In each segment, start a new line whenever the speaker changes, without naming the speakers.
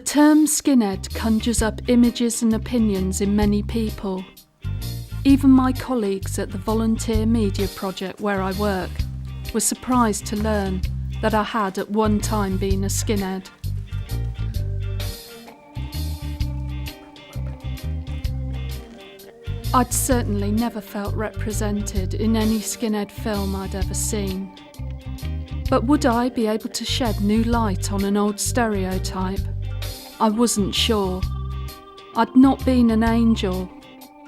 term skinhead conjures up images and opinions in many people. Even my colleagues at the volunteer media project where I work were surprised to learn that I had at one time been a skinhead. I'd certainly never felt represented in any skinhead film I'd ever seen. But would I be able to shed new light on an old stereotype? I wasn't sure. I'd not been an angel,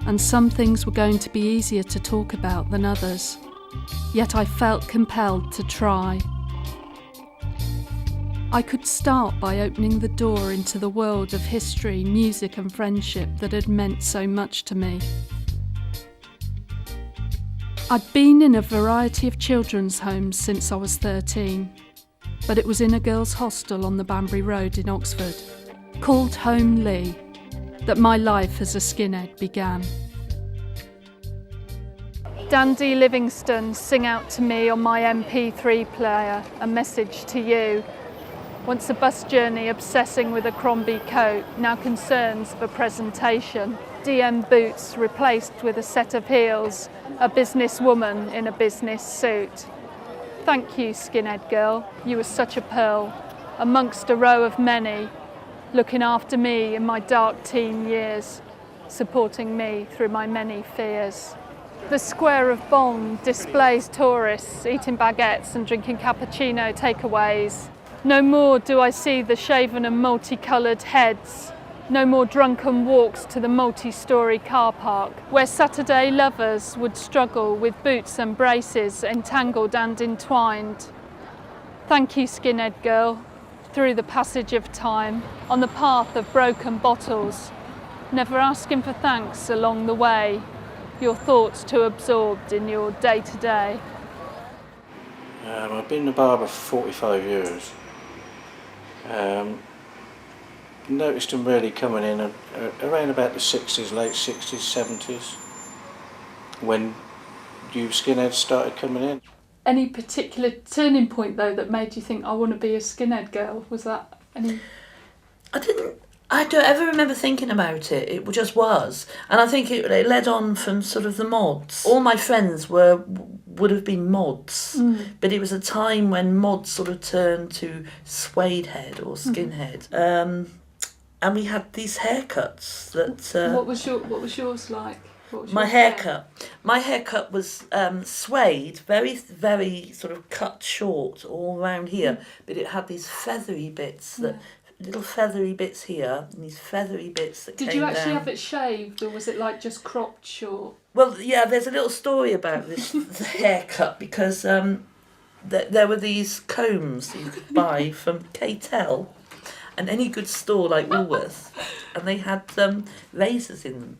and some things were going to be easier to talk about than others. Yet I felt compelled to try. I could start by opening the door into the world of history, music and friendship that had meant so much to me. I'd been in a variety of children's homes since I was 13, but it was in a girls' hostel on the Banbury Road in Oxford, called Home Lee, that my life as a skinhead began. Dandy Livingstone, sing out to me on my MP3 player, a message to you. Once a bus journey obsessing with a Crombie coat, now concerns for presentation. DM boots replaced with a set of heels, a businesswoman in a business suit. Thank you, skinhead girl, you were such a pearl, amongst a row of many, looking after me in my dark teen years, supporting me through my many fears. The square of Bonn displays tourists eating baguettes and drinking cappuccino takeaways. No more do I see the shaven and multicoloured heads. No more drunken walks to the multi-storey car park, where Saturday lovers would struggle with boots and braces entangled and entwined. Thank you, skinhead girl, through the passage of time, on the path of broken bottles, never asking for thanks along the way, your thoughts too absorbed in your day-to-day.
I've been a barber for 45 years. Noticed them really coming in around about the 60s, late 60s, 70s, when you skinheads started coming in.
Any particular turning point though that made you think I want to be a skinhead girl? Was that any?
I don't ever remember thinking about it. It just was, and I think it led on from sort of the mods. All my friends would have been mods, but it was a time when mods sort of turned to suede head or skinhead. And we had these haircuts that.
What was yours like?
My haircut. My haircut was suede, very, very sort of cut short all around here, but it had these feathery bits little feathery bits here, and these feathery bits that came down.
Did you actually have it shaved, or was it like just cropped short?
Well, yeah, there's a little story about this the haircut, because there were these combs that you could buy from K-Tel and any good store like Woolworths, and they had razors in them,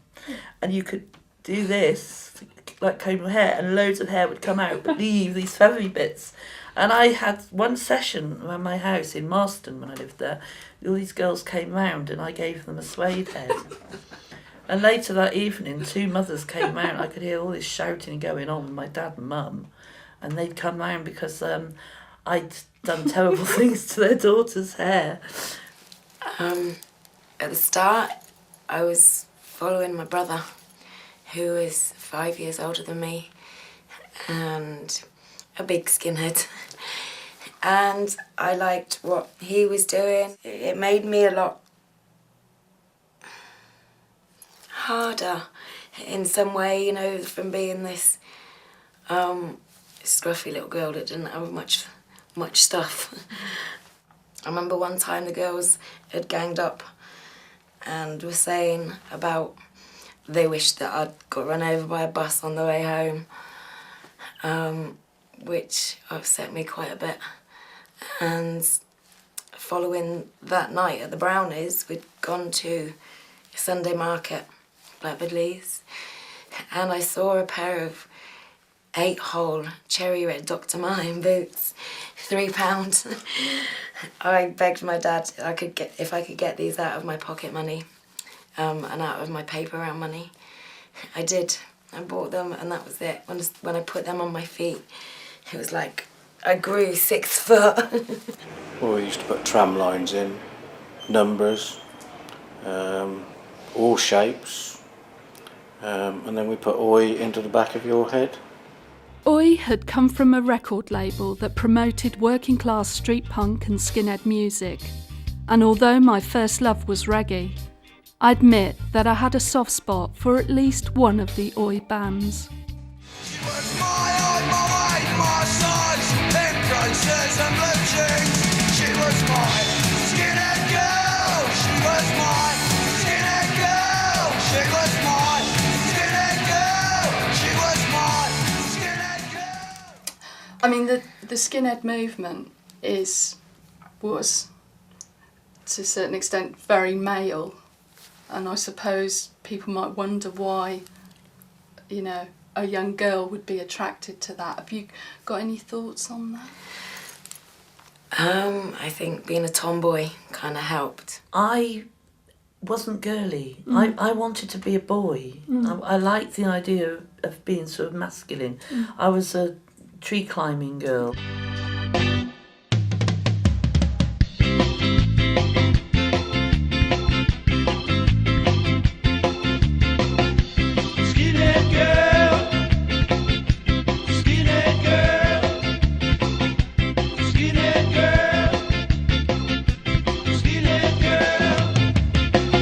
and you could do this, like comb your hair, and loads of hair would come out, but leave these feathery bits. And I had one session around my house in Marston when I lived there. All these girls came round and I gave them a suede head. And later that evening, two mothers came round. I could hear all this shouting going on with my dad and mum. And they'd come round because I'd done terrible things to their daughter's hair.
At the start, I was following my brother, who is 5 years older than me, and a big skinhead. And I liked what he was doing. It made me a lot harder in some way, you know, from being this scruffy little girl that didn't have much stuff. I remember one time the girls had ganged up and were saying about they wished that I'd got run over by a bus on the way home, which upset me quite a bit. And following that night at the Brownies, we'd gone to a Sunday market, Blackbird Leys, and I saw a pair of 8-hole cherry red Dr. Mine boots, £3. I begged my dad if I could get these out of my pocket money and out of my paper round money. I did. I bought them, and that was it. When I put them on my feet, it was like I grew 6 foot.
Well, we used to put tram lines in, numbers, all shapes, and then we put Oi into the back of your head.
Oi had come from a record label that promoted working class street punk and skinhead music, and although my first love was reggae, I admit that I had a soft spot for at least one of the Oi bands.
She was my eye, my weight, my size, in braces and blue jeans. She was my skinhead girl. She was my skinhead girl. She was my skinhead girl. She was my skinhead girl.
I mean, the skinhead movement was to a certain extent very male, and I suppose people might wonder why, a young girl would be attracted to that. Have you got any thoughts on that?
I think being a tomboy kind of helped.
I wasn't girly. I wanted to be a boy. I liked the idea of being sort of masculine. I was a tree climbing girl.
Skinhead girl. Skinhead girl. Skinhead girl. Skinhead girl.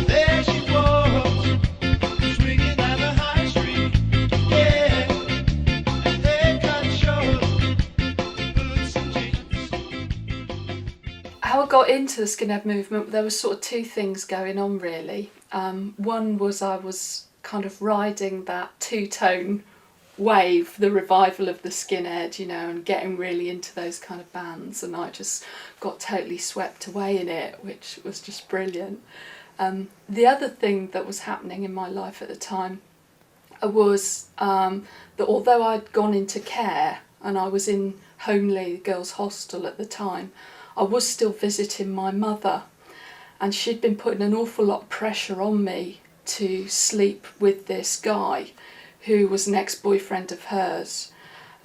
There she was, swinging down the high street. Yeah, and haircut short, boots and jeans.
How I got into the skinhead movement, there was sort of two things going on really. One was I was kind of riding that two-tone wave, the revival of the skinhead, and getting really into those kind of bands, and I just got totally swept away in it, which was just brilliant. The other thing that was happening in my life at the time was that although I'd gone into care and I was in Homely Girls' Hostel at the time, I was still visiting my mother, and she'd been putting an awful lot of pressure on me to sleep with this guy who was an ex-boyfriend of hers,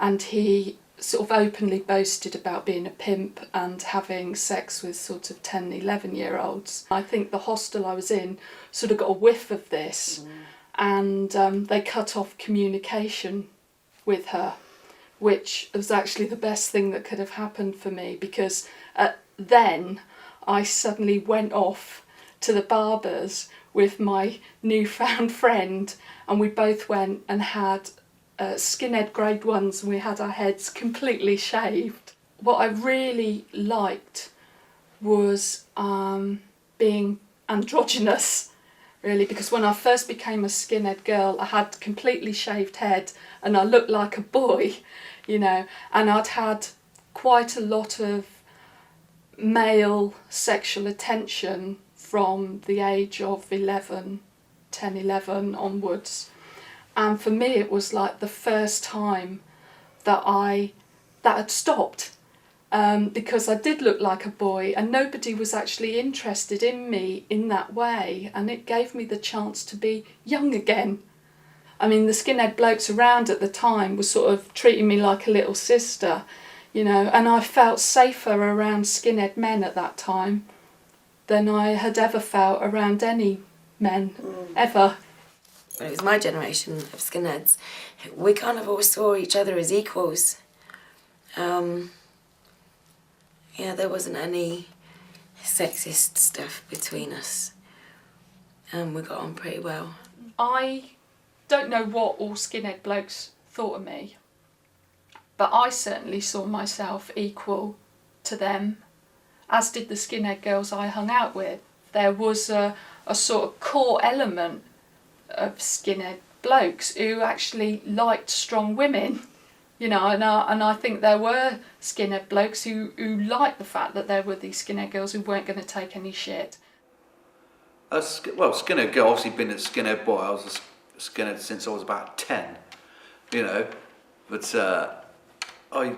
and he sort of openly boasted about being a pimp and having sex with sort of 10, 11-year-olds. I think the hostel I was in sort of got a whiff of this, and they cut off communication with her, which was actually the best thing that could have happened for me, because then I suddenly went off to the barber's with my newfound friend, and we both went and had skinhead grade 1s, and we had our heads completely shaved. What I really liked was being androgynous, really, because when I first became a skinhead girl, I had completely shaved head and I looked like a boy, and I'd had quite a lot of male sexual attention from the age of 10, 11 onwards. And for me it was like the first time that had stopped, because I did look like a boy and nobody was actually interested in me in that way, and it gave me the chance to be young again. I mean, the skinhead blokes around at the time were sort of treating me like a little sister, and I felt safer around skinhead men at that time than I had ever felt around any men, ever.
When it was my generation of skinheads, we kind of always saw each other as equals. There wasn't any sexist stuff between us. We got on pretty well.
I don't know what all skinhead blokes thought of me, but I certainly saw myself equal to them, as did the skinhead girls I hung out with. There was a sort of core element of skinhead blokes who actually liked strong women, and I think there were skinhead blokes who liked the fact that there were these skinhead girls who weren't going to take any shit.
Skinhead girl, obviously been a skinhead boy. I was a skinhead since I was about 10, but I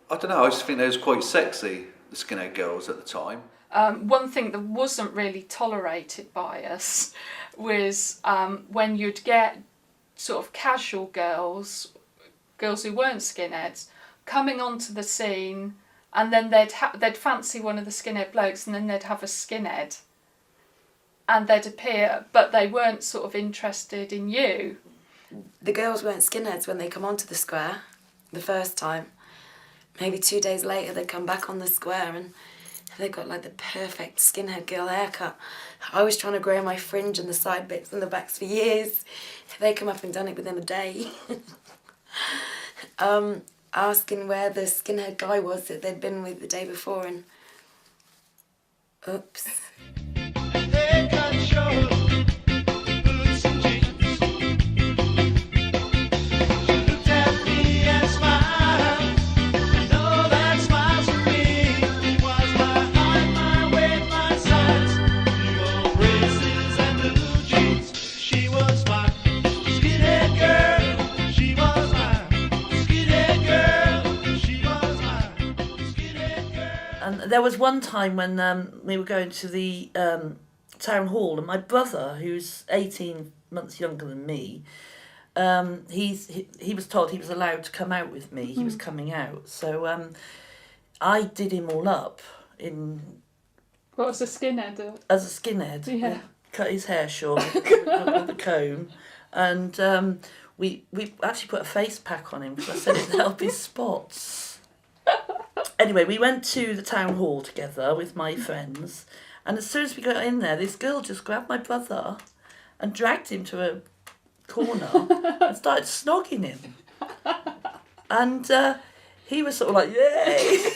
don't know, I just think they was quite sexy, the skinhead girls at the time.
One thing that wasn't really tolerated by us was when you'd get sort of casual girls who weren't skinheads, coming onto the scene and then they'd fancy one of the skinhead blokes, and then they'd have a skinhead, and they'd appear, but they weren't sort of interested in you.
The girls weren't skinheads when they come onto the square the first time. Maybe 2 days later they'd come back on the square and they got like the perfect skinhead girl haircut. I was trying to grow my fringe and the side bits and the backs for years. They come up and done it within a day. Asking where the skinhead guy was that they'd been with the day before, and oops.
And there was one time when we were going to the town hall, and my brother, who's 18 months younger than me, he was told he was allowed to come out with me. He was coming out, so I did him all up in.
What was a skinhead?
As a skinhead,
Yeah.
Cut his hair short with a comb, and we actually put a face pack on him because I said it'd help his spots. Anyway, we went to the town hall together with my friends, and as soon as we got in there, this girl just grabbed my brother and dragged him to a corner and started snogging him. And he was sort of like, yay!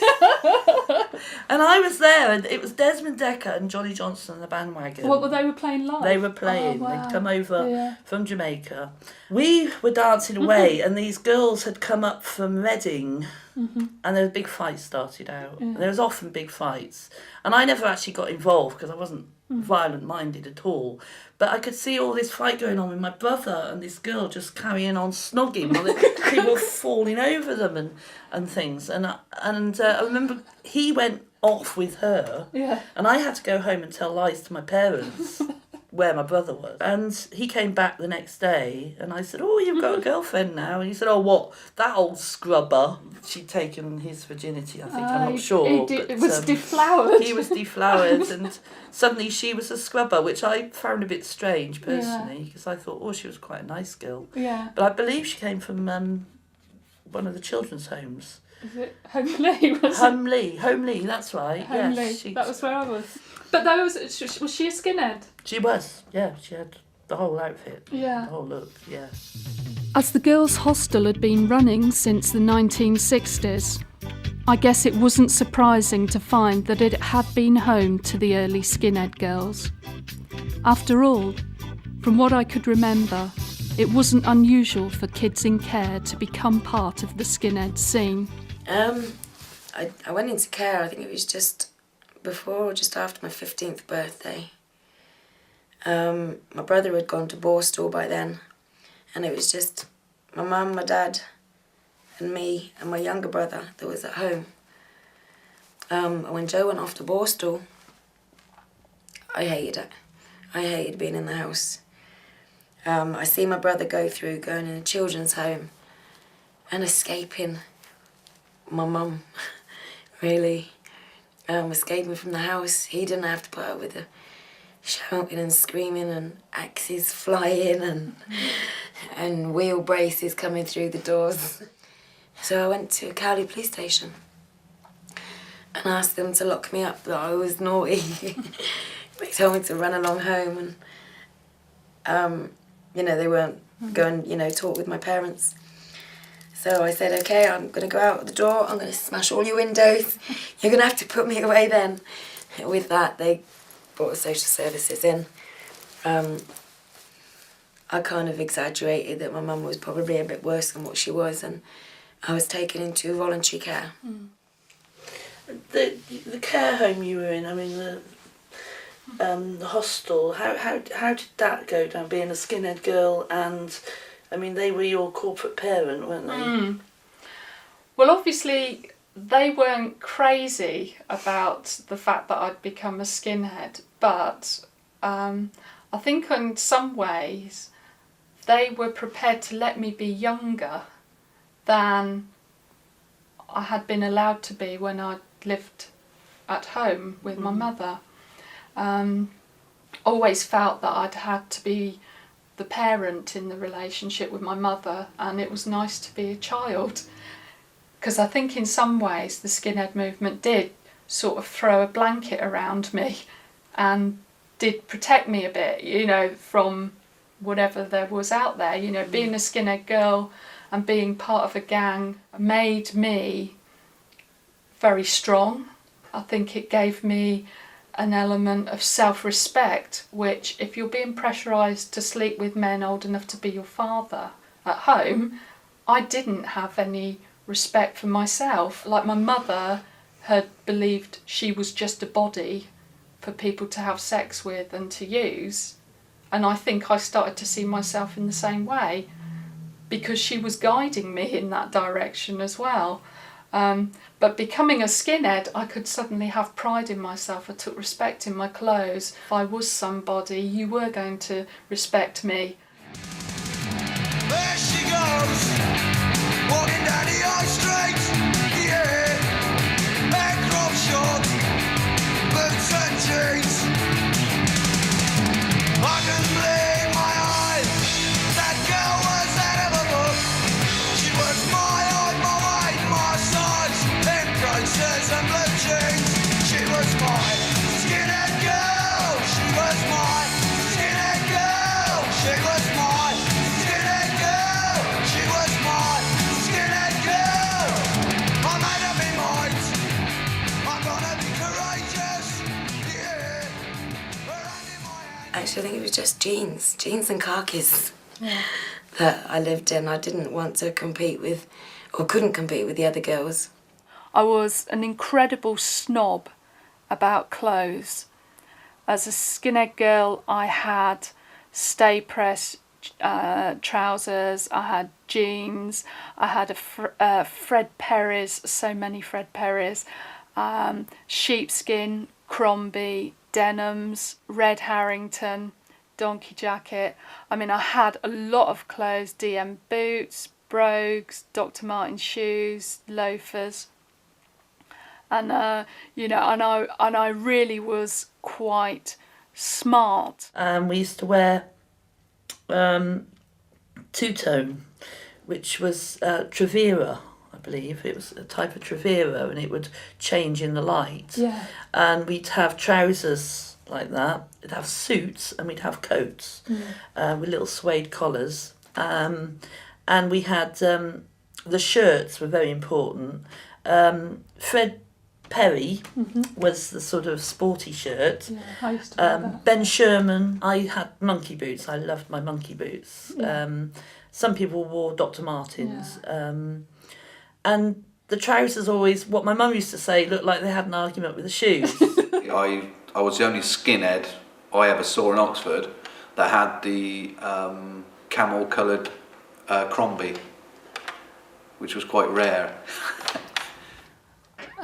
And I was there, and it was Desmond Decker and Johnny Johnson and the Bandwagon.
What were they were playing live?
They were playing.
Oh, wow.
They'd come over
Yeah.
from Jamaica. We were dancing away, and these girls had come up from Reading, and there was a big fight started out. And there was often big fights, and I never actually got involved because I wasn't violent-minded at all. But I could see all this fight going on with my brother and this girl just carrying on snogging while they were falling over them and things. And I remember he went off with her,
Yeah.
and I had to go home and tell lies to my parents where my brother was. And he came back the next day, and I said, oh, you've got a girlfriend now? And he said, oh, what? That old scrubber. She'd taken his virginity, I think. I'm not sure.
It was deflowered.
He was deflowered, and suddenly she was a scrubber, which I found a bit strange, personally, because I thought, oh, she was quite a nice girl.
Yeah.
But I believe she came from one of the children's homes.
Is it Homely?
Homely, that's right.
Homely.
Yes,
That was where I was. But was she a skinhead?
She was, yeah. She had the whole outfit.
Yeah.
The whole look, yeah.
As the girls' hostel had been running since the 1960s, I guess it wasn't surprising to find that it had been home to the early skinhead girls. After all, from what I could remember, it wasn't unusual for kids in care to become part of the skinhead scene.
I went into care, I think it was just before or just after my 15th birthday. My brother had gone to Borstal by then, and it was just my mum, my dad, and me and my younger brother that was at home. And when Joe went off to Borstal, I hated it. I hated being in the house. I see my brother going in a children's home and escaping my mum, really. Escaping from the house. He didn't have to put up with the shouting and screaming and axes flying and wheel braces coming through the doors. So I went to Cowley police station and asked them to lock me up, that I was naughty. They told me to run along home, and they weren't going, talk with my parents. So I said, okay, I'm going to go out the door, I'm going to smash all your windows, you're going to have to put me away then. With that, they brought the social services in. I kind of exaggerated that my mum was probably a bit worse than what she was, and I was taken into voluntary care.
The care home you were in, I mean, the hostel, how did that go down, being a skinhead girl, and I mean, they were your corporate parent, weren't they?
Well, obviously, they weren't crazy about the fact that I'd become a skinhead, but I think in some ways they were prepared to let me be younger than I had been allowed to be when I lived at home with my mother. Always felt that I'd had to be the parent in the relationship with my mother, and it was nice to be a child, because I think in some ways the skinhead movement did sort of throw a blanket around me and did protect me a bit, you know, from whatever there was out there. You know, being a skinhead girl and being part of a gang made me very strong. I think it gave me an element of self-respect, which, if you're being pressurised to sleep with men old enough to be your father at home, I didn't have any respect for myself. Like, my mother had believed she was just a body for people to have sex with and to use, and I think I started to see myself in the same way, because she was guiding me in that direction as well. But becoming a skinhead, I could suddenly have pride in myself. I took respect in my clothes. If I was somebody, you were going to respect me.
There she goes, walking down the high street, yeah. Aircraft short, boots and jeans. I can believe my eyes, that girl was out of a book. She was my height, my weight, my size, in braces and blue jeans. She was my skinhead girl, she was my skinhead girl, she was my skinhead girl, she was my skinhead girl. I made up my mind, I'm gonna be courageous, yeah. Her hand in my hand.
Actually, I think it was just jeans and khakis that I lived in. I didn't want to compete with, or couldn't compete with the other girls.
I was an incredible snob about clothes. As a skinhead girl, I had stay press trousers, I had jeans, I had a Fred Perry's, so many Fred Perry's, sheepskin, Crombie, denims, Red Harrington, donkey jacket. I mean, I had a lot of clothes, DM boots, brogues, Dr. Martens shoes, loafers. And you know, and I really was quite smart.
We used to wear two-tone, which was Travera, I believe. It was a type of Travera, and it would change in the light.
Yeah.
And we'd have trousers like that. We'd have suits, and we'd have coats with little suede collars. And we had the shirts were very important. Fred Perry was the sort of sporty shirt.
Yeah, I used to wear that.
Ben Sherman, I had monkey boots. I loved my monkey boots.
Yeah.
Some people wore Dr. Martens. And the trousers always, what my mum used to say, looked like they had an argument with the shoes.
I was the only skinhead I ever saw in Oxford that had the camel coloured Crombie, which was quite rare.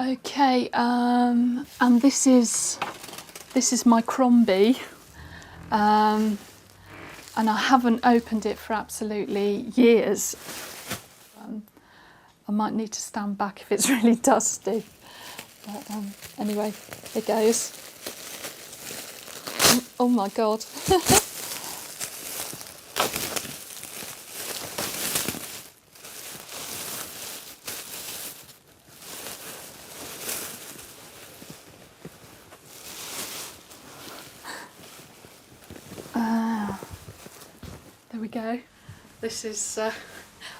Okay, and this is my Crombie, and I haven't opened it for absolutely years. I might need to stand back if it's really dusty. But anyway, here goes. Oh my God. There we go. This is.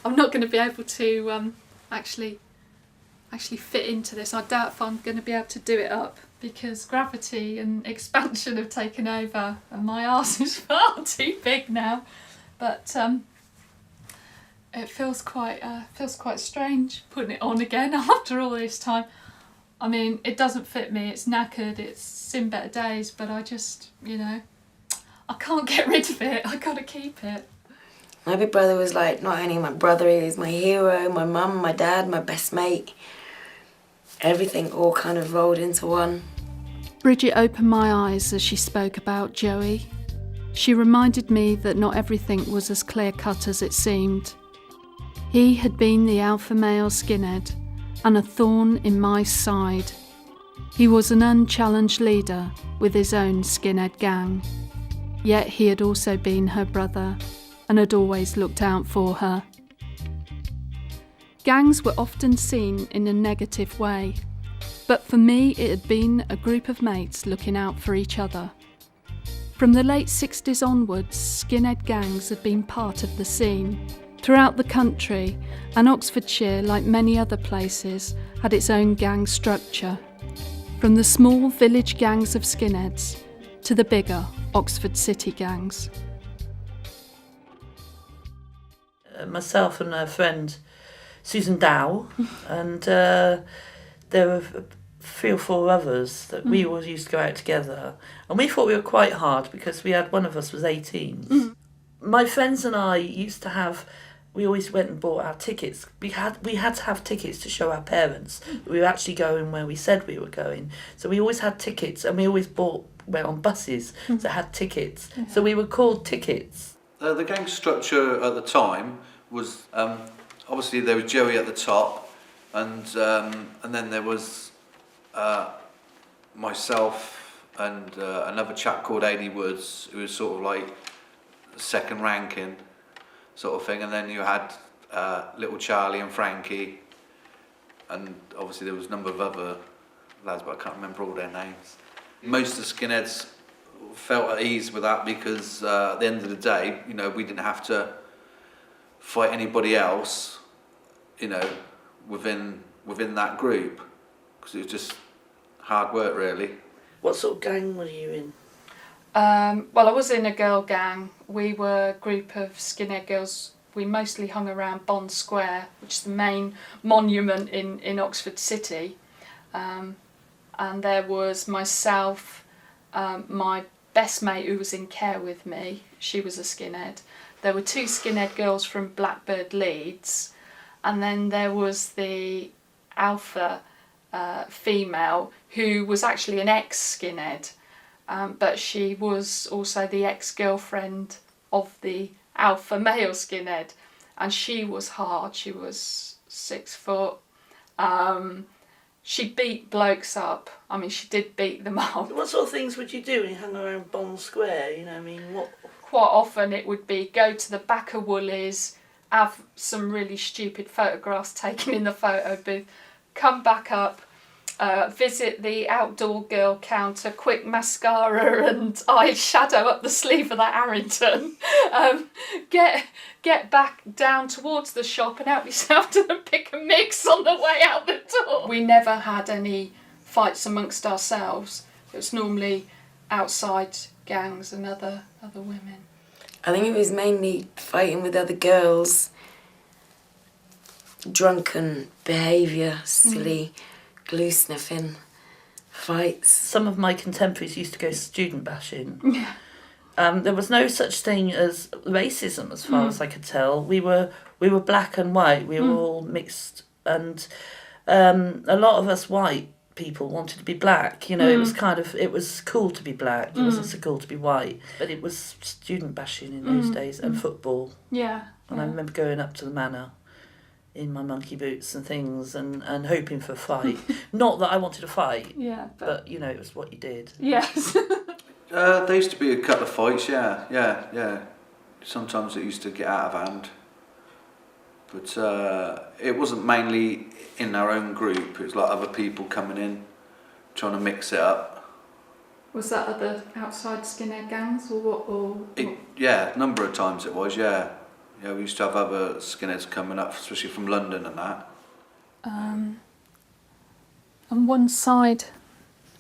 I'm not going to be able to actually fit into this. I doubt if I'm going to be able to do it up, because gravity and expansion have taken over, and my arse is far too big now. But it feels quite strange putting it on again after all this time. I mean, it doesn't fit me. It's knackered. It's seen better days. But I just, you know, I can't get rid of it. I got to keep it.
My big brother was like not only my brother, he was my hero, my mum, my dad, my best mate. Everything all kind of rolled into one.
Bridget opened my eyes as she spoke about Joey. She reminded me that not everything was as clear-cut as it seemed. He had been the alpha male skinhead and a thorn in my side He was an unchallenged leader with his own skinhead gang, yet he had also been her brother and had always looked out for her. Gangs were often seen in a negative way, but for me it had been a group of mates looking out for each other. From the late 60s onwards, skinhead gangs had been part of the scene. Throughout the country, and Oxfordshire, like many other places, had its own gang structure. From the small village gangs of skinheads to the bigger Oxford City gangs.
Myself and a friend, Susan Dow, and there were 3 or 4 others that we always used to go out together. And we thought we were quite hard because one of us was 18. My friends and I used to have, we always went and bought our tickets. We had to have tickets to show our parents we were actually going where we said we were going. So we always had tickets, and we always went on buses that had tickets. So we were called Tickets.
The gang structure at the time was obviously there was Joey at the top, and then there was myself and another chap called Aidy Woods, who was sort of like second ranking sort of thing, and then you had little Charlie and Frankie, and obviously there was a number of other lads, but I can't remember all their names. Most of the skinheads felt at ease with that because at the end of the day, you know, we didn't have to fight anybody else, you know, within that group, because it was just hard work, really.
What sort of gang were you in?
Well, I was in a girl gang. We were a group of skinhead girls. We mostly hung around Bond Square, which is the main monument in Oxford City. And there was myself, my best mate who was in care with me. She was a skinhead. There were 2 skinhead girls from Blackbird, Leeds. And then there was the alpha female who was actually an ex-skinhead. But she was also the ex-girlfriend of the alpha male skinhead, and she was hard. She was 6 foot. She beat blokes up. I mean, she did beat them up.
What sort of things would you do when you hung around Bond Square? You know, I mean, what?
Quite often it would be go to the back of Woolies, have some really stupid photographs taken in the photo booth, come back up, visit the outdoor girl counter, quick mascara and eyeshadow up the sleeve of that Harrington, get back down towards the shop and help yourself to the pick and mix on the way out the door. We never had any fights amongst ourselves. It was normally outside gangs and other women.
I think it was mainly fighting with other girls, drunken behaviour, silly glue sniffing fights.
Some of my contemporaries used to go student bashing. There was no such thing as racism, as far as I could tell. We were black and white. We were all mixed, and a lot of us white people wanted to be black. You know, it was cool to be black. It wasn't so cool to be white. But it was student bashing in those days, and football.
Yeah.
And I remember going up to the manor in my monkey boots and things, and hoping for a fight. Not that I wanted to fight.
Yeah.
But you know, it was what you did.
Yes.
There used to be a couple of fights, yeah. Sometimes it used to get out of hand. But it wasn't mainly in our own group, it was like other people coming in, trying to mix it up.
Was that other outside skinhead gangs or what?
Yeah, a number of times it was, yeah. Yeah, we used to have other skinheads coming up, especially from London and that.
On one side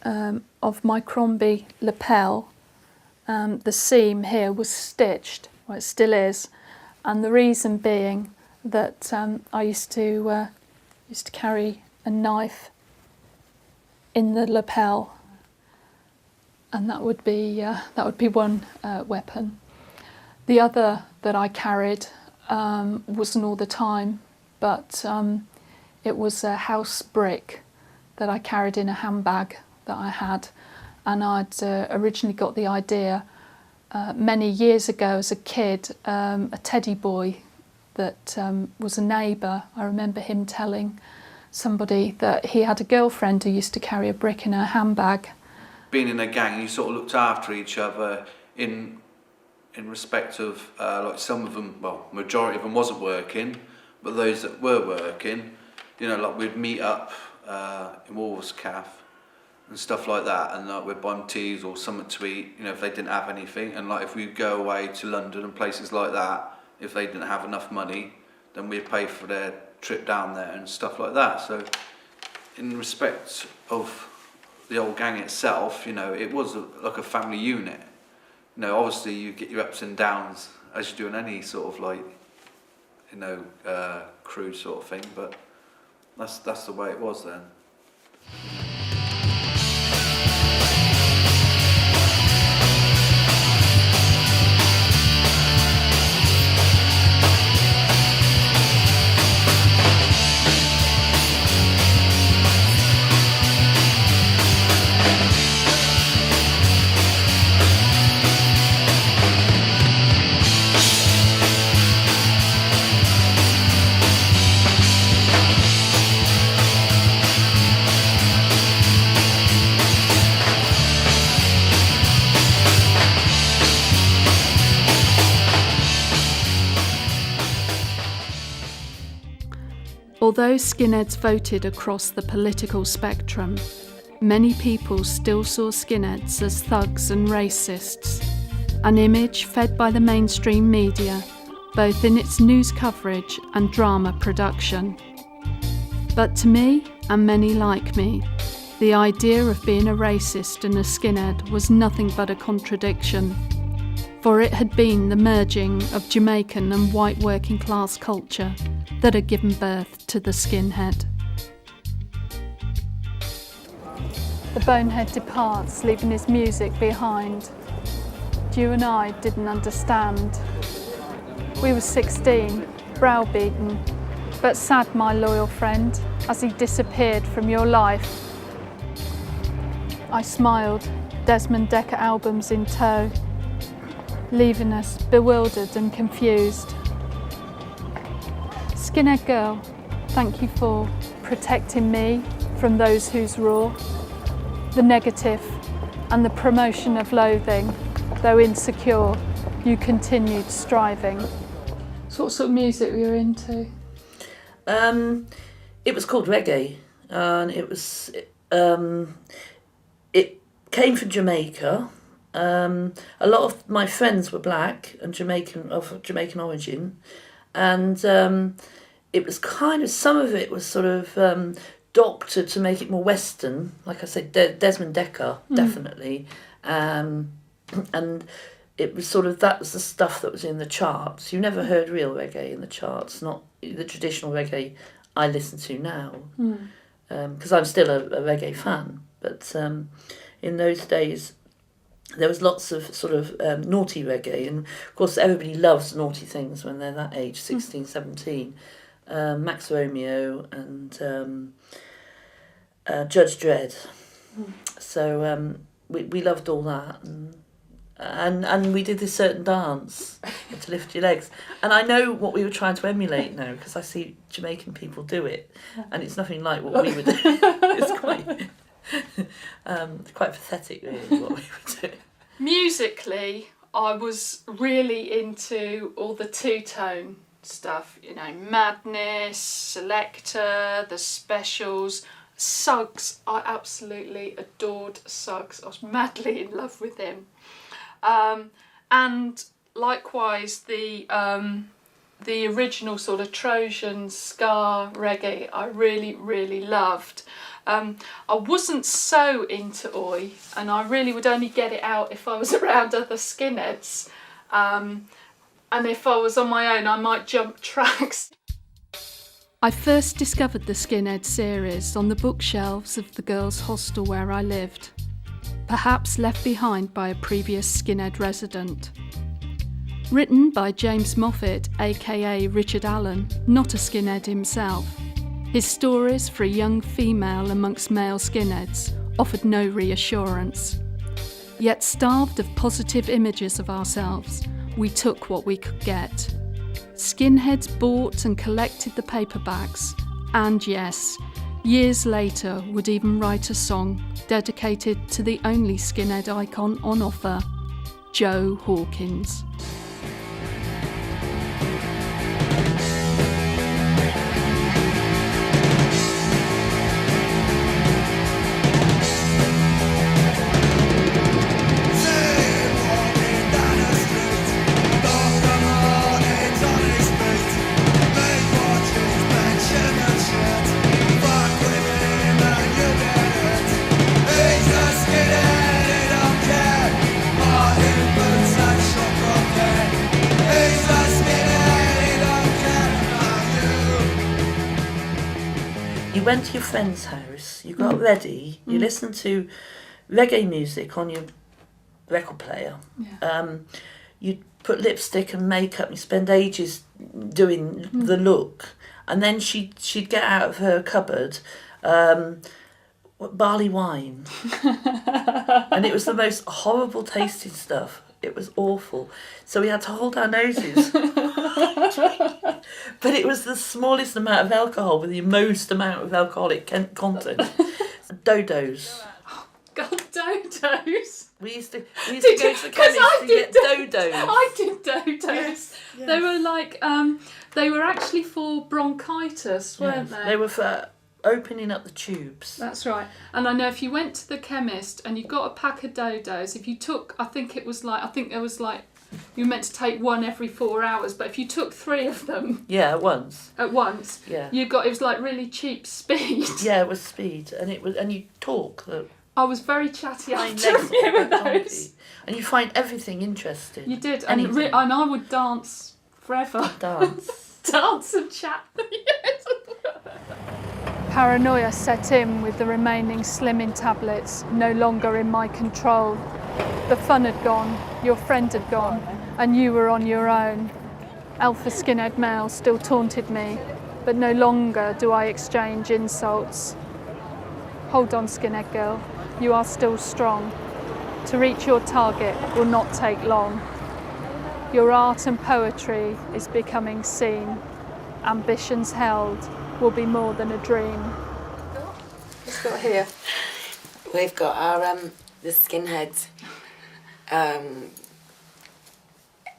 of my Crombie lapel, the seam here was stitched, well it still is, and the reason being that I used to carry a knife in the lapel, and that would be one weapon. The other that I carried wasn't all the time, but it was a house brick that I carried in a handbag that I had, and I'd originally got the idea many years ago as a kid. A teddy boy that was a neighbour, I remember him telling somebody that he had a girlfriend who used to carry a brick in her handbag.
Being in a gang, you sort of looked after each other in respect of, like some of them, well, majority of them wasn't working, but those that were working, you know, like we'd meet up in Wolves Cafe and stuff like that, and like we'd buy them teas or something to eat, you know, if they didn't have anything, and like if we'd go away to London and places like that, if they didn't have enough money, then we'd pay for their trip down there and stuff like that. So in respect of the old gang itself, you know, it was like a family unit. You know, obviously you get your ups and downs as you do in any sort of like, you know, crew sort of thing, but that's the way it was then.
Although skinheads voted across the political spectrum, many people still saw skinheads as thugs and racists, an image fed by the mainstream media, both in its news coverage and drama production. But to me, and many like me, the idea of being a racist and a skinhead was nothing but a contradiction, for it had been the merging of Jamaican and white working class culture that had given birth to the skinhead. The bonehead departs, leaving his music behind. You and I didn't understand. We were 16, browbeaten, but sad, my loyal friend, as he disappeared from your life. I smiled, Desmond Dekker albums in tow, leaving us bewildered and confused. Skinhead girl, thank you for protecting me from those who's raw, the negative and the promotion of loathing. Though insecure, you continued striving. So what sort of music were you into?
It was called reggae, and it came from Jamaica. A lot of my friends were black and of Jamaican origin, and it was kind of, some of it was sort of doctored to make it more Western. Like I said, Desmond Dekker, definitely, and it was sort of, that was the stuff that was in the charts. You never heard real reggae in the charts, not the traditional reggae I listen to now, because I'm still a reggae fan. But in those days, there was lots of sort of naughty reggae, and of course everybody loves naughty things when they're that age, 16, 17. Max Romeo and Judge Dredd. So we loved all that, and we did this certain dance to lift your legs. And I know what we were trying to emulate now, because I see Jamaican people do it, and it's nothing like what we would do. It's quite pathetic, really, what we were doing.
Musically, I was really into all the two-tone stuff, you know, Madness, Selector, the Specials, Suggs. I absolutely adored Suggs. I was madly in love with him. And likewise, the original sort of Trojan ska reggae I really, really loved. I wasn't so into Oi, and I really would only get it out if I was around other skinheads. And if I was on my own, I might jump tracks. I first discovered the Skinhead series on the bookshelves of the girls' hostel where I lived, perhaps left behind by a previous Skinhead resident. Written by James Moffat, aka Richard Allen, not a Skinhead himself, his stories for a young female amongst male skinheads offered no reassurance. Yet starved of positive images of ourselves, we took what we could get. Skinheads bought and collected the paperbacks, and yes, Years later would even write a song dedicated to the only skinhead icon on offer, Joe Hawkins.
You went to your friend's house, you got ready, you listened to reggae music on your record player.
Yeah.
You put lipstick and makeup, you spend ages doing the look, and then she'd get out of her cupboard barley wine. And it was the most horrible tasting stuff. It was awful. So we had to hold our noses. But it was the smallest amount of alcohol with the most amount of alcoholic content. Dodos.
God, dodos.
We used to go to the chemist to get dodos.
I did dodos.
Yes.
They were like, they were actually for bronchitis, weren't they?
They were for opening up the tubes.
That's right. And I know if you went to the chemist and you got a pack of dodos, if you took, I think it was like, you were meant to take one every 4 hours, but if you took 3 of them
Yeah, at once.
at once,
Yeah.
it was like really cheap speed.
Yeah, it was speed, and you talk.
I was very chatty
Find
after a
legs
few
of
of
comedy.
those.
And you find everything interesting.
You did, and,
Anything.
and I would dance forever.
Dance.
Dance and chat. Yes. Paranoia set in with the remaining slimming tablets no longer in my control. The fun had gone, your friend had gone, and you were on your own. Alpha skinhead male still taunted me, but no longer do I exchange insults. Hold on, skinhead girl, you are still strong. To reach your target will not take long. Your art and poetry is becoming seen. Ambitions held will be more than a dream. What's got here?
We've got our the Skinhead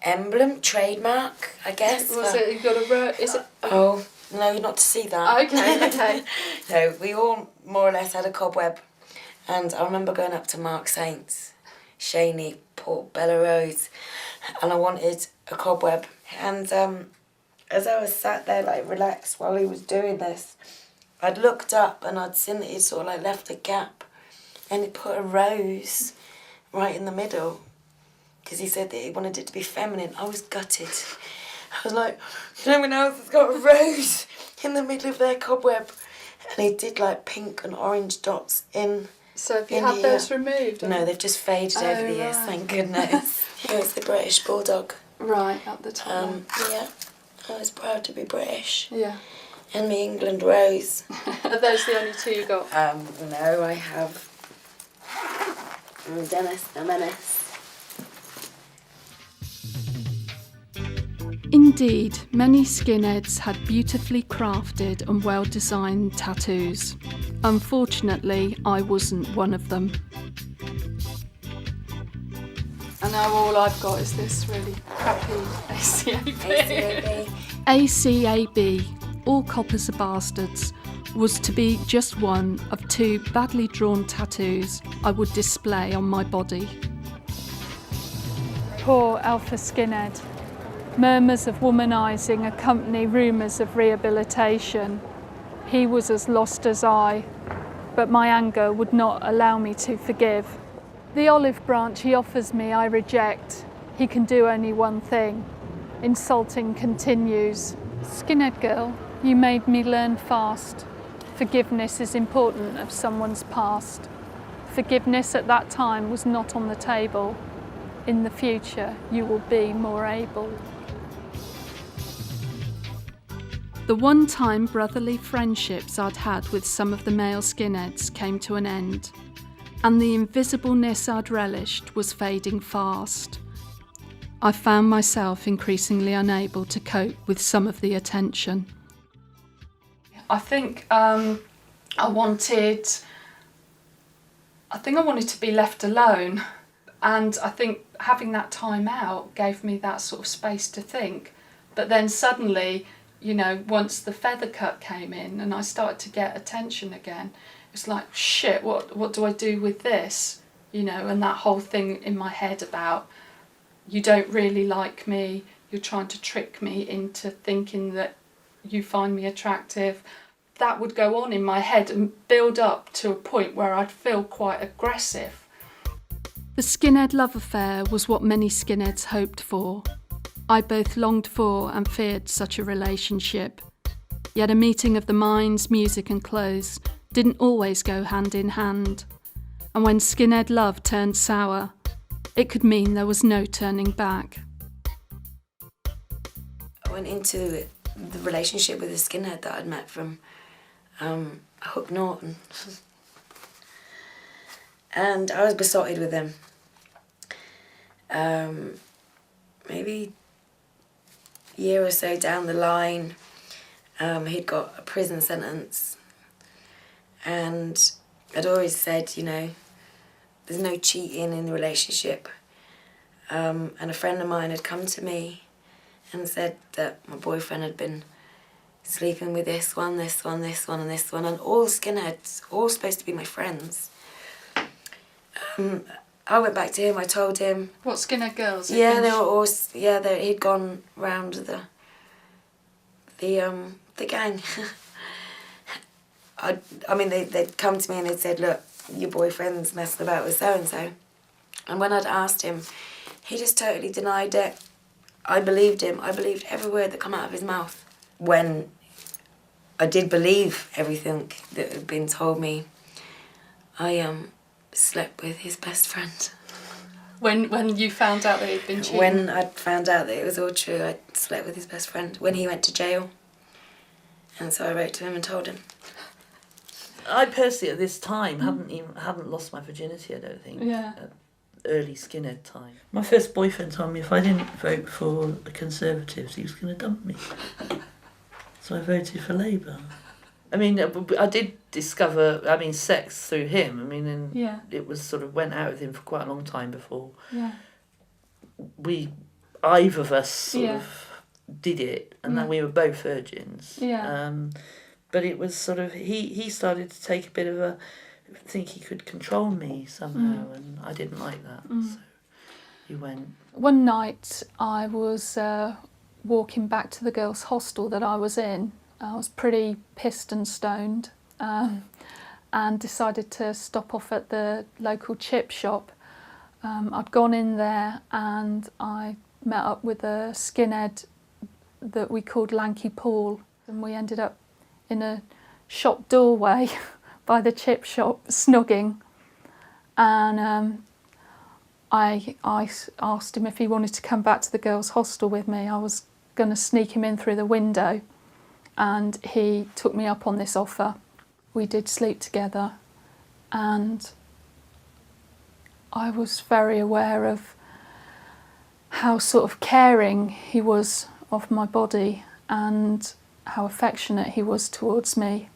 emblem, trademark, I guess.
Was it? You got a? Is it?
Oh no, you're not to see that.
Okay.
No, we all more or less had a cobweb, and I remember going up to Mark Saints, Shaney, Port Bella Rose, and I wanted a cobweb. And as I was sat there like relaxed while he was doing this, I'd looked up and I'd seen that he sort of like left a gap, and he put a rose right in the middle, because he said that he wanted it to be feminine. I was gutted. I was like, no one else has got a rose in the middle of their cobweb. And he did like pink and orange dots in.
So have you
in
had
here.
those removed?
No, they've just faded over the years,
right.
thank goodness. It was the British Bulldog.
Right, at the top.
Yeah, I was proud to be British.
Yeah.
And the England Rose.
Are those the only 2 you got?
No, I have Dennis the Menace.
Indeed, many skinheads had beautifully crafted and well-designed tattoos. Unfortunately, I wasn't one of them. And now all I've got is this really crappy ACAB. ACAB, all coppers are bastards, was to be just one of 2 badly drawn tattoos I would display on my body. Poor Alpha Skinhead. Murmurs of womanising accompany rumours of rehabilitation. He was as lost as I, but my anger would not allow me to forgive. The olive branch he offers me I reject. He can do only one thing. Insulting continues. Skinhead girl, you made me learn fast. Forgiveness is important of someone's past. Forgiveness at that time was not on the table. In the future, you will be more able. The one-time brotherly friendships I'd had with some of the male skinheads came to an end, and the invisibleness I'd relished was fading fast. I found myself increasingly unable to cope with some of the attention. I think I think I wanted to be left alone, and I think having that time out gave me that sort of space to think. But then suddenly, you know, once the feather cut came in and I started to get attention again, it's like, shit, what do I do with this? You know, and that whole thing in my head about, you don't really like me, you're trying to trick me into thinking that you find me attractive. That would go on in my head and build up to a point where I'd feel quite aggressive. The skinhead love affair was what many skinheads hoped for. I both longed for and feared such a relationship. Yet a meeting of the minds, music and clothes didn't always go hand in hand. And when skinhead love turned sour, it could mean there was no turning back.
I went into the relationship with a skinhead that I'd met from Hook Norton. And I was besotted with him. Maybe a year or so down the line, he'd got a prison sentence. And I'd always said, you know, there's no cheating in the relationship. And a friend of mine had come to me and said that my boyfriend had been sleeping with this one, and this one, and all skinheads, all supposed to be my friends. I went back to him, I told him.
What, skinhead girls?
Yeah, they were all, he'd gone round the gang. I mean, they'd come to me and they'd said, look, your boyfriend's messing about with so-and-so. And when I'd asked him, he just totally denied it. I believed him. I believed every word that came out of his mouth. When I did believe everything that had been told me, I slept with his best friend.
When you found out that he'd been cheating?
When I found out that it was all true, I slept with his best friend when he went to jail. And so I wrote to him and told him.
I personally at this time hadn't lost my virginity, I don't think.
Yeah.
Early skinhead time. My first boyfriend told me if I didn't vote for the Conservatives, he was going to dump me. So I voted for Labour. I mean, I did discover, sex through him. And it was sort of went out with him for quite a long time before either of us sort of did it, and then we were both virgins.
Yeah.
But it was sort of, he started to take a bit of a, think he could control me somehow, and I didn't like that. So he went.
One night I was walking back to the girls' hostel that I was in. I was pretty pissed and stoned, and decided to stop off at the local chip shop. I'd gone in there and I met up with a skinhead that we called Lanky Paul, and we ended up in a shop doorway by the chip shop, snogging. And I asked him if he wanted to come back to the girls' hostel with me. I was going to sneak him in through the window, and he took me up on this offer. We did sleep together, and I was very aware of how sort of caring he was of my body and how affectionate he was towards me,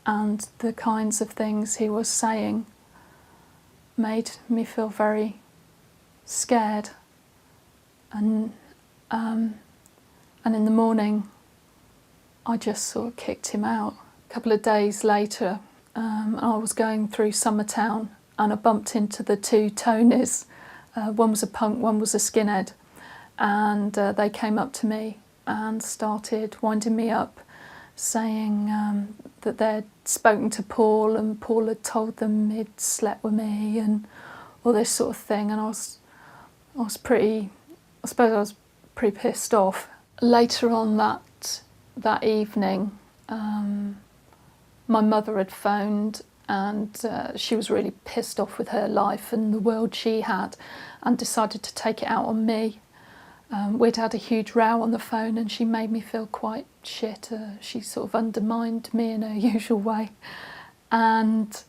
and the kinds of things he was saying made me feel very scared. And in the morning I just sort of kicked him out. A couple of days later I was going through Summertown and I bumped into the two Tonys. One was a punk, one was a skinhead, and they came up to me and started winding me up, saying that they'd spoken to Paul and Paul had told them he'd slept with me and all this sort of thing. And I was pretty pissed off. Later on that evening, my mother had phoned, and she was really pissed off with her life and the world she had, and decided to take it out on me. We'd had a huge row on the phone and she made me feel quite shit. She sort of undermined me in her usual way. And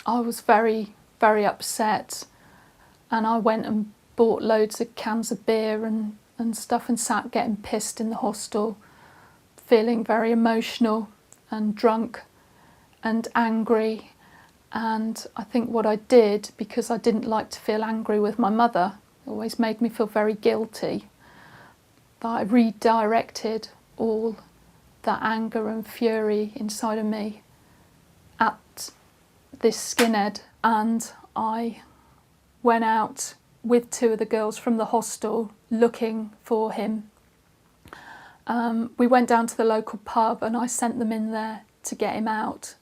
I was very, very upset. And I went and bought loads of cans of beer and stuff and sat getting pissed in the hostel, feeling very emotional and drunk. and angry. And I think what I did, because I didn't like to feel angry with my mother, it always made me feel very guilty, that I redirected all that anger and fury inside of me at this skinhead. And I went out with 2 of the girls from the hostel looking for him. We went down to the local pub and I sent them in there to get him out.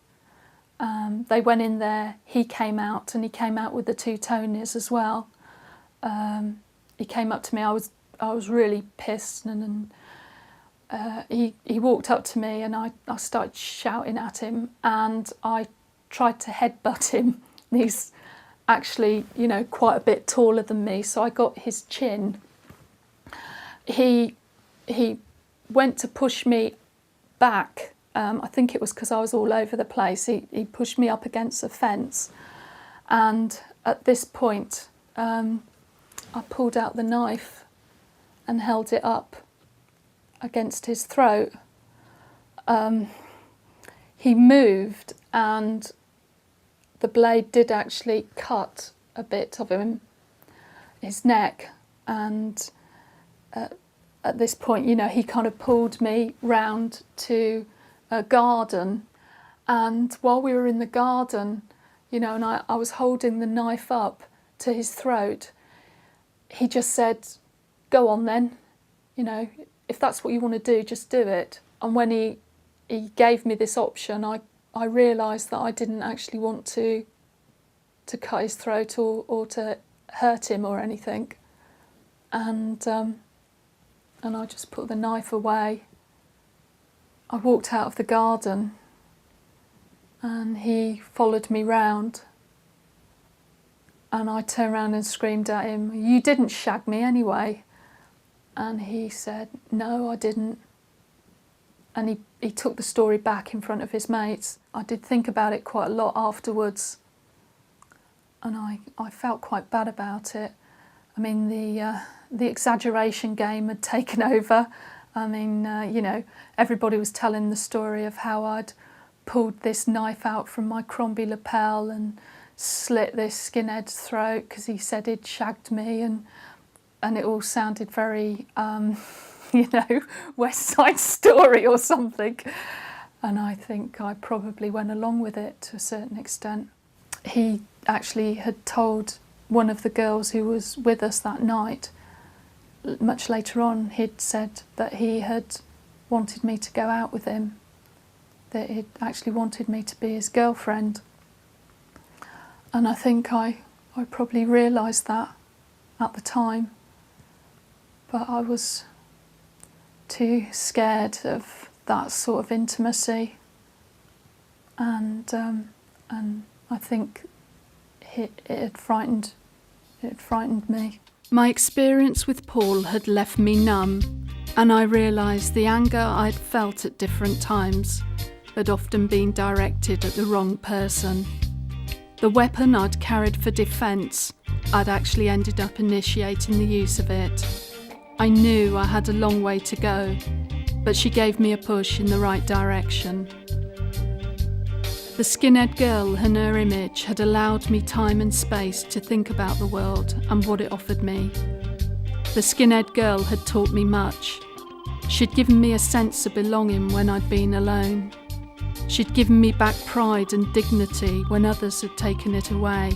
They went in there, he came out, and he came out with the 2 Tonys as well. He came up to me, I was really pissed, and he walked up to me and I started shouting at him, and I tried to headbutt him. He's actually, you know, quite a bit taller than me, so I got his chin. He went to push me back. I think it was because I was all over the place. He pushed me up against a fence, and at this point I pulled out the knife and held it up against his throat. He moved and the blade did actually cut a bit of his neck, and at this point, you know, he kind of pulled me round to a garden, and while we were in the garden, you know, and I was holding the knife up to his throat, he just said, "Go on then, you know, if that's what you want to do, just do it." And when he gave me this option, I realised that I didn't actually want to cut his throat or to hurt him or anything, and I just put the knife away. I walked out of the garden and he followed me round, and I turned around and screamed at him, "You didn't shag me anyway." And he said, "No, I didn't." And he took the story back in front of his mates. I did think about it quite a lot afterwards, and I felt quite bad about it. I mean, the exaggeration game had taken over. I mean, you know, everybody was telling the story of how I'd pulled this knife out from my Crombie lapel and slit this skinhead's throat because he said he'd shagged me, and it all sounded very, you know, West Side Story or something. And I think I probably went along with it to a certain extent. He actually had told one of the girls who was with us that night, much later on, he'd said that he had wanted me to go out with him, that he'd actually wanted me to be his girlfriend. And I think I probably realised that at the time, but I was too scared of that sort of intimacy, and I think it frightened me. My experience with Paul had left me numb, and I realised the anger I'd felt at different times had often been directed at the wrong person. The weapon I'd carried for defence, I'd actually ended up initiating the use of it. I knew I had a long way to go, but she gave me a push in the right direction. The skinhead girl and her image had allowed me time and space to think about the world and what it offered me. The skinhead girl had taught me much. She'd given me a sense of belonging when I'd been alone. She'd given me back pride and dignity when others had taken it away.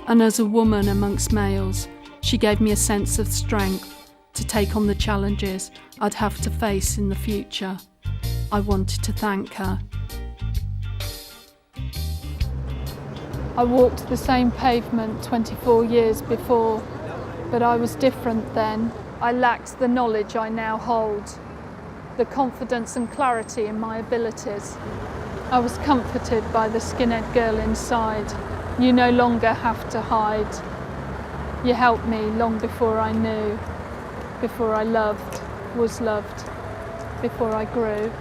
And as a woman amongst males, she gave me a sense of strength to take on the challenges I'd have to face in the future. I wanted to thank her. I walked the same pavement 24 years before, but I was different then. I lacked the knowledge I now hold, the confidence and clarity in my abilities. I was comforted by the skinhead girl inside. You no longer have to hide. You helped me long before I knew, before I loved, was loved, before I grew.